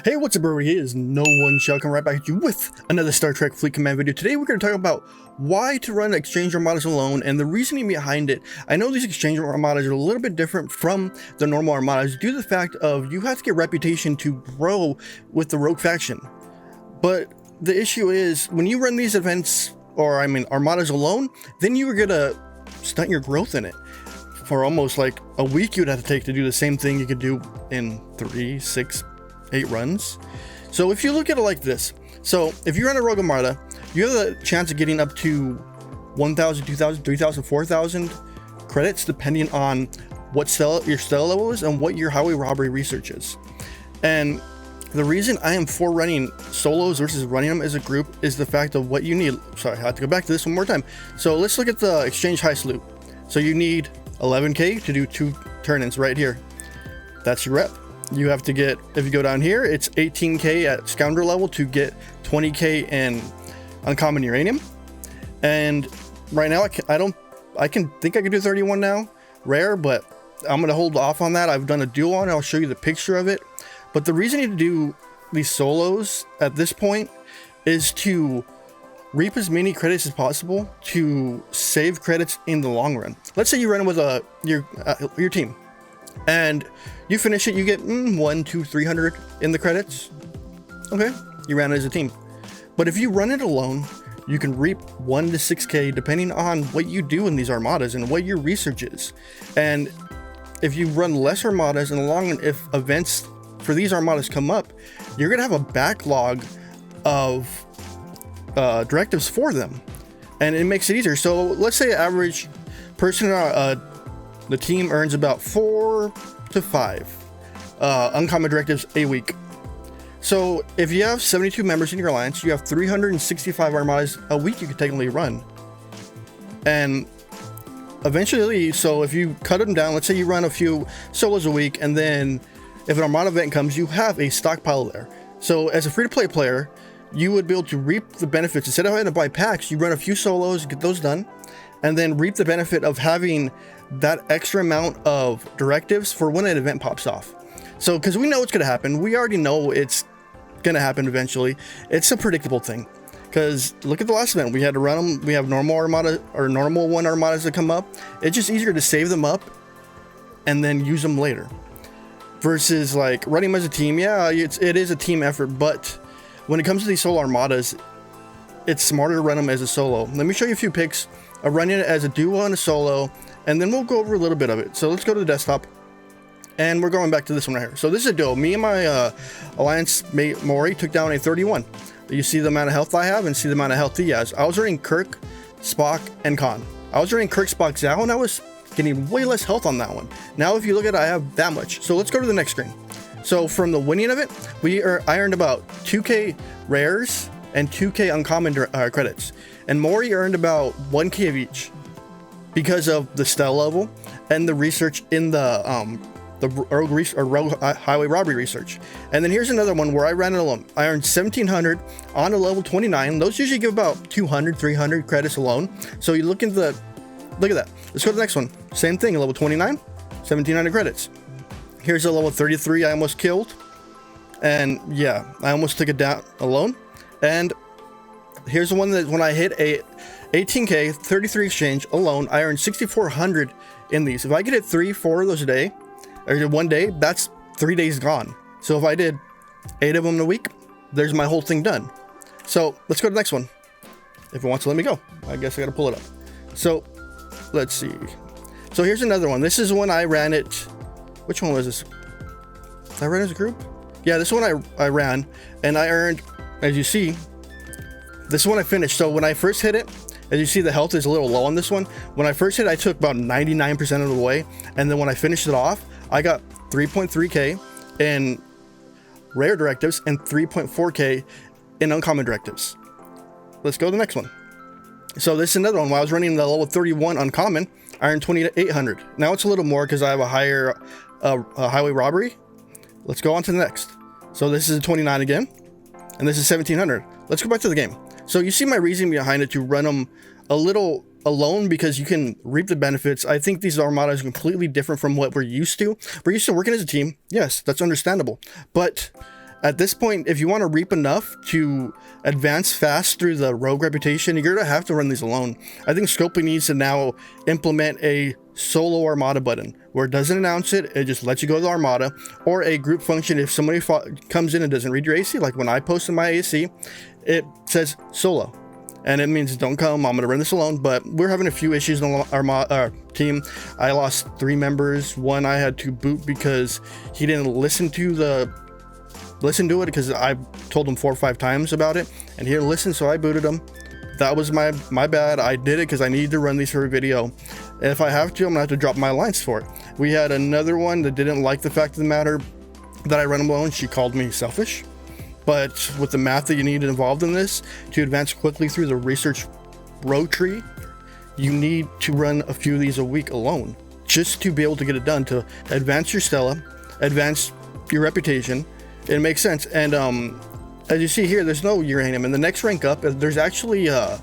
Hey, what's up everybody? It is nowonshall coming right back at you with another Star Trek Fleet Command video. Today we're going to talk about why to run Exchange Armadas alone and the reasoning behind it. I know these Exchange Armadas are a little bit different from the normal Armadas due to the fact of you have to get reputation to grow with the Rogue faction. But the issue is when you run these events, or I mean Armadas alone, then you are going to stunt your growth in it. For almost like a week you'd have to take to do the same thing you could do in 3, 6, 8 runs. So if you look at it like this, so if you run a Rogue Armada, you have a chance of getting up to 1,000, 2,000, 3,000, 4,000 credits depending on what your stellar level is and what your highway robbery research is. And the reason I am for running solos versus running them as a group is the fact of what you need. Sorry, I have to go back to this one more time. So let's look at the Exchange Heist loot. So you need 11k to do 2 turn-ins right here. That's your rep. You have to get, if you go down here, it's 18k at Scoundrel level to get 20k in uncommon uranium. And right now I can think I can do 31 now, rare, but I'm gonna hold off on that. I've done a dual on it. I'll show you the picture of it. But the reason you do these solos at this point is to reap as many credits as possible to save credits in the long run. Let's say you run it with your team and you finish it, you get 1, 2, 300 in the credits. Okay, you ran it as a team. But if you run it alone, you can reap 1 to 6k depending on what you do in these armadas and what your research is. And if you run less armadas in the long run, if events for these armadas come up, you're gonna have a backlog of directives for them, and it makes it easier. So let's say average person the team earns about 4 to 5 uncommon directives a week. So if you have 72 members in your alliance, you have 365 armadas a week you could technically run. And eventually, so if you cut them down, let's say you run a few solos a week, and then if an armada event comes, you have a stockpile there. So as a free-to-play player, you would be able to reap the benefits. Instead of having to buy packs, you run a few solos, get those done, and then reap the benefit of having that extra amount of directives for when an event pops off. So, because we know it's going to happen. We already know it's going to happen eventually. It's a predictable thing. Because look at the last event. We had to run them. We have normal armada or normal 1 armadas that come up. It's just easier to save them up and then use them later. Versus like running them as a team. Yeah, it is a team effort, but when it comes to these solo armadas, it's smarter to run them as a solo. Let me show you a few pics of running it as a duo and a solo, and then we'll go over a little bit of it. So let's go to the desktop, and we're going back to this one right here. So this is a duo. Me and my alliance mate Maury took down a 31. You see the amount of health I have and see the amount of health he has. I was running Kirk, Spock, and Khan. I was running Kirk, Spock, Zhao, and I was getting way less health on that one. Now if you look at it, I have that much. So let's go to the next screen. So from the winning of it, I earned about 2k rares and 2k uncommon credits, and Maury earned about 1k of each because of the style level and the research in the rogue highway robbery research. And then here's another one where I ran it alone. I earned 1,700 on a level 29. Those usually give about 200, 300 credits alone. So you look at that. Let's go to the next one. Same thing, level 29, 1,700 credits. Here's a level 33 I almost killed. And yeah, I almost took it down alone. And here's the one that when I hit a 18k 33 exchange alone, I earned 6,400 in these. If I could hit 3, 4 of those a day, or one day, that's 3 days gone. So if I did 8 of them in a week, there's my whole thing done. So let's go to the next one. If it wants to let me go, I guess I gotta pull it up. So let's see. So here's another one. This is when I ran it. Which one was this? Did I ran as a group? Yeah, this one I ran, and I earned, as you see, this is when I finished. So when I first hit it, as you see, the health is a little low on this one. When I first hit it, I took about 99% of the way, and then when I finished it off, I got 3.3k in rare directives and 3.4k in uncommon directives. Let's go to the next one. So this is another one. While I was running the level 31 uncommon, I earned 2,800. Now it's a little more because I have a higher highway robbery. Let's go on to the next. So this is a 29 again, and this is 1,700. Let's go back to the game. So you see my reasoning behind it to run them a little alone because you can reap the benefits. I think these armadas are completely different from what we're used to. We're used to working as a team. Yes, that's understandable. But At this point, if you want to reap enough to advance fast through the rogue reputation, you're gonna have to run these alone. I think Scopely needs to now implement a solo armada button where it doesn't announce it, it just lets you go to the armada, or a group function. If somebody comes in and doesn't read your AC, like when I posted my AC, it says solo, and it means don't come, I'm gonna run this alone. But we're having a few issues in our team. I lost 3 members. One I had to boot because he didn't listen to it, because I told him 4 or 5 times about it and he didn't listen, so I booted him. That was my bad. I did it because I needed to run these for a video, and if I have to, I'm gonna have to drop my alliance for it. We had another one that didn't like the fact of the matter that I run them alone. She called me selfish, but with the math that you need involved in this to advance quickly through the research row tree, you need to run a few of these a week alone just to be able to get it done, to advance your Stella, advance your reputation. It makes sense. And as you see here, there's no uranium, and the next rank up, there's actually the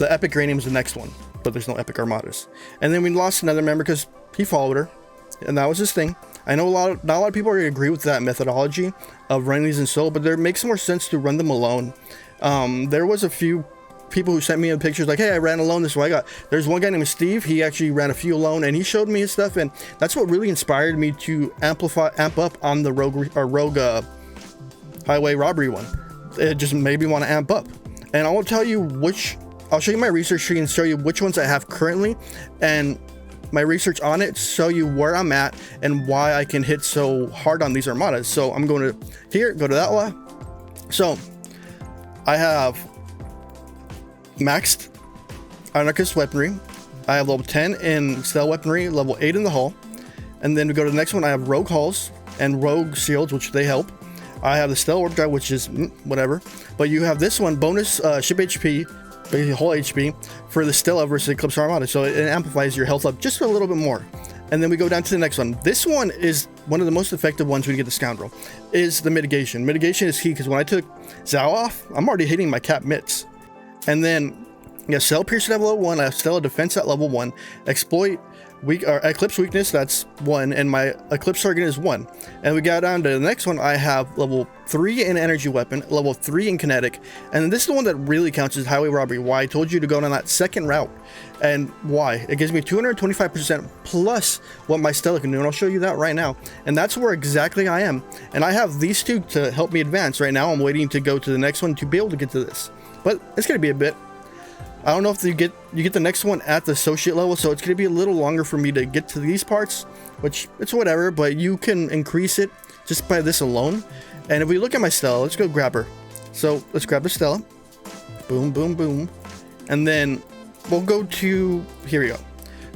epic uranium is the next one, but there's no epic armadas. And then we lost another member because he followed her, and that was his thing. I know not a lot of people are gonna agree with that methodology of running these in solo, but there makes more sense to run them alone. There was a few people who sent me pictures like, hey, I ran alone, this is what I got. There's one guy named Steve, he actually ran a few alone, and he showed me his stuff, and that's what really inspired me to amp up on the rogue highway robbery one. It just made me want to amp up, and I will tell you I'll show you my research tree and show you which ones I have currently, and my research on it, show you where I'm at and why I can hit so hard on these armadas. So I'm going to here, go to that one. So I have maxed anarchist weaponry, I have level 10 in stealth weaponry, level 8 in the hull, and then we go to the next one. I have rogue hulls and rogue shields, which they help. I have the stealth orb drive, which is whatever, but you have this one, bonus ship HP, basically whole HP for the Stella versus Eclipse Armada, so it amplifies your health up just a little bit more. And then we go down to the next one. This one is one of the most effective ones when you get the Scoundrel, is the mitigation. Mitigation is key, because when I took Zhao off, I'm already hitting my cap mitts. And then you have Cell Pierce at level 1, I have Stella Defense at level 1, Exploit Eclipse Weakness, that's 1, and my Eclipse Target is 1. And we got down to the next one. I have level 3 in Energy Weapon, level 3 in Kinetic, and this is the one that really counts, is Highway Robbery. Why I told you to go down that second route, and why it gives me 225% plus what my Stella can do, and I'll show you that right now. And that's where exactly I am, and I have these two to help me advance. Right now I'm waiting to go to the next one to be able to get to this, but it's gonna be a bit. I don't know if you get the next one at the associate level, so it's going to be a little longer for me to get to these parts, which it's whatever, but you can increase it just by this alone. And if we look at my Stella, let's go grab her. So let's grab the Stella. Boom, boom, boom. And then we'll go to, here we go.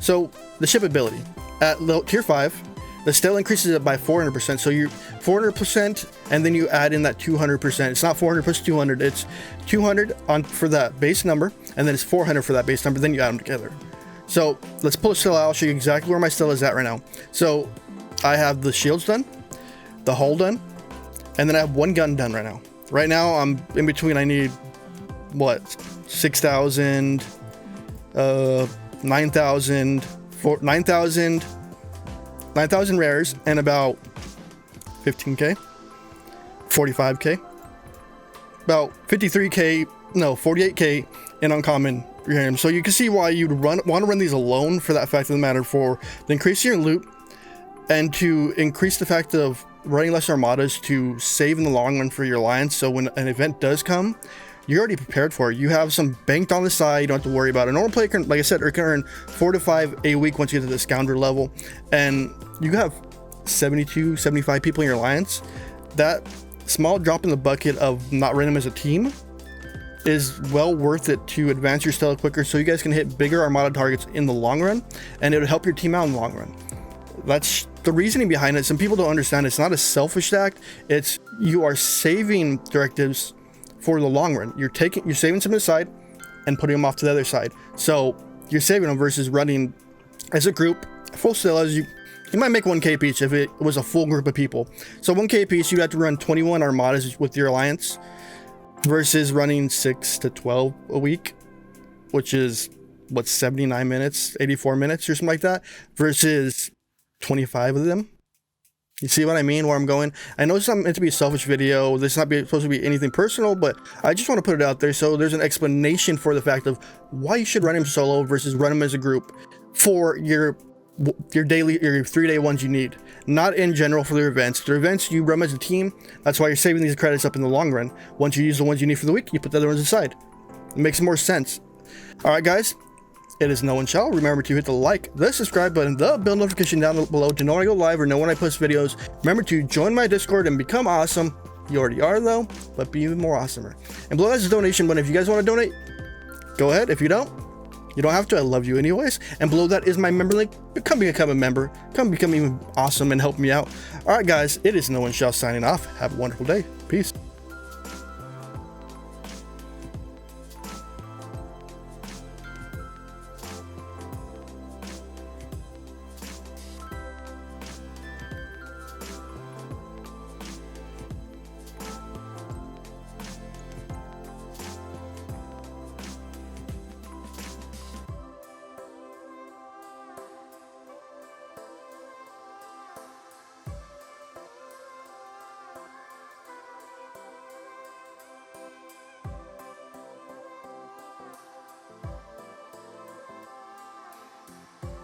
So the ship ability at tier 5, the Stella increases it by 400%. So you're 400%, and then you add in that 200%. It's not 400 plus 200. It's 200 on for that base number, and then it's 400 for that base number. Then you add them together. So let's pull a Stella out. I'll show you exactly where my Stella is at right now. So I have the shields done, the hull done, and then I have one gun done right now. Right now I'm in between. I need what, 6,000, 9,000, 9,000 rares, and about 15k, 45k, about 53k, no, 48k in uncommon uranium. So you can see why you'd want to run these alone, for that fact of the matter, for the increase your loot and to increase the fact of running less armadas to save in the long run for your alliance. So when an event does come, you're already prepared for it. You have some banked on the side. You don't have to worry about it. A normal player can, like I said, can earn 4 to 5 a week once you get to the Scoundrel level, and you have 72, 75 people in your alliance. That small drop in the bucket of not running them as a team is well worth it to advance your Stella quicker, so you guys can hit bigger armada targets in the long run, and it would help your team out in the long run. That's the reasoning behind it. Some people don't understand. It's not a selfish act. It's you are saving directives for the long run. You're saving some aside and putting them off to the other side. So you're saving them versus running as a group full Stellas. You might make 1k each if it was a full group of people. So 1k piece, you'd have to run 21 armadas with your alliance versus running 6 to 12 a week, which is what, 79 minutes, 84 minutes or something like that, versus 25 of them. You see what I mean, where I'm going? I know this is not meant to be a selfish video. This is not supposed to be anything personal, but I just want to put it out there so there's an explanation for the fact of why you should run him solo versus run him as a group for your 3-day ones you need. Not in general for their events. Their events, you run as a team. That's why you're saving these credits up in the long run. Once you use the ones you need for the week, you put the other ones aside. It makes more sense. Alright guys, it is No One Shall. Remember to hit the like, the subscribe button, the bell notification down below to know when I go live or know when I post videos. Remember to join my Discord and become awesome. You already are though, but be even more awesomer. And below is a donation button. If you guys want to donate, go ahead. If you don't, you don't have to. I love you anyways. And below that is my member link. Come become a member. Come become even awesome and help me out. Alright guys, it is No One Shall signing off. Have a wonderful day. Peace.